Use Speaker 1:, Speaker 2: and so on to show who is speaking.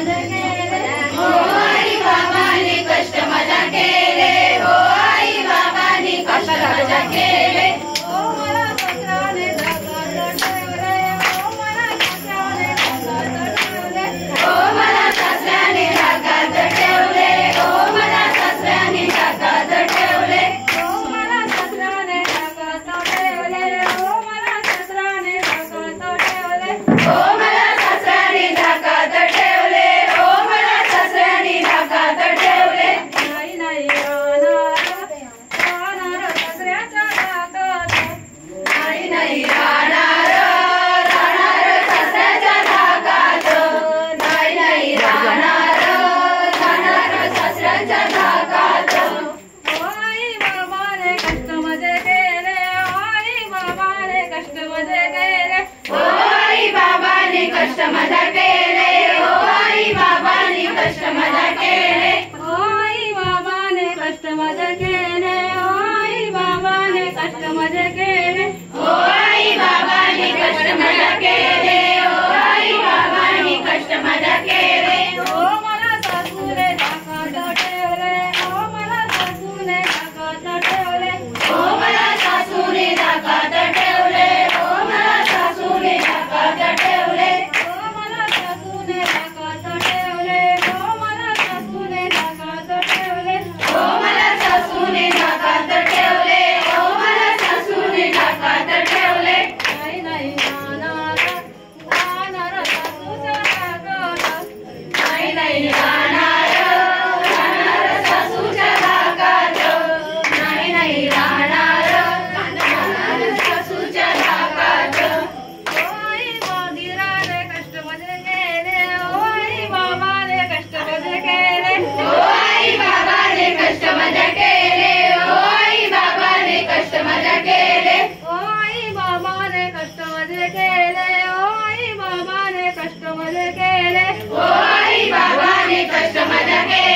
Speaker 1: मजा केले, हो आई बाबांनी कष्ट मजा केले, हो आई बाबांनी कष्ट मजा केले. ओ मला सासऱ्याने धाकात ठेवले, ओ मला सासऱ्याने धाकात ठेवले, ओ मला सासऱ्याने धाकात ठेवले, ओ मला सासऱ्याने धाकात ठेवले, ओ मला सासऱ्याने धाकात ठेवले, ओ मला सासऱ्याने धाकात ठेवले, ओ मला सासऱ्याने धाकात ठेवले, ओ मला सासऱ्याने धाकात ठेवले. नाही नाही राहणार सासऱ्याच्या धाकात, नाही नाही राहणार सासऱ्याच्या धाकात, नाही नाही राहणार सासऱ्याच्या धाकात. ओ आई बाबाने कष्ट मजे केले, आई बाबाने कष्ट मजे केले, ओ आई बाबाने कष्ट मजा केले, ओ आई बाबाने कष्ट मजा केले, ओ आई बाबाने कष्ट मजा केले, ओ आई बाबाने कष्ट मजा केले, ओ आई बाबाने कष्ट मजा केले, ओ आई बाबाने कष्ट मजा केले. ओ मला सासूने धाकात ठेवले, ओ मला सासूने धाकात ठेवले, ओ मला सासूने धाकात ठेवले, ओ मला सासूने धाकात ठेवले, ओ मला सासूने धाकात ठेवले, ओ मला सासूने धाकात ठेवले, ओ मला सासूने धाकात ठेवले, ओ मला सासूने धाकात ठेवले. नाही नाही राहणार सासूच्या धाकात, नाही नाही राहणार सासूच्या धाकात, नाही नाही राहणार सासूच्या धाकात. ओ आई बागिराने कष्ट मजे केले, ओ आई बाबाने कष्ट मजे केले, ओ आई बाबाने कष्ट मजा केले, ओ आई बाबाने कष्ट मजा केले, ओ आई बाबाने कष्ट मजे केले, ओ आई बाबाने कष्ट मजे केले, ओ आई बाबाने कष्ट मजा केले.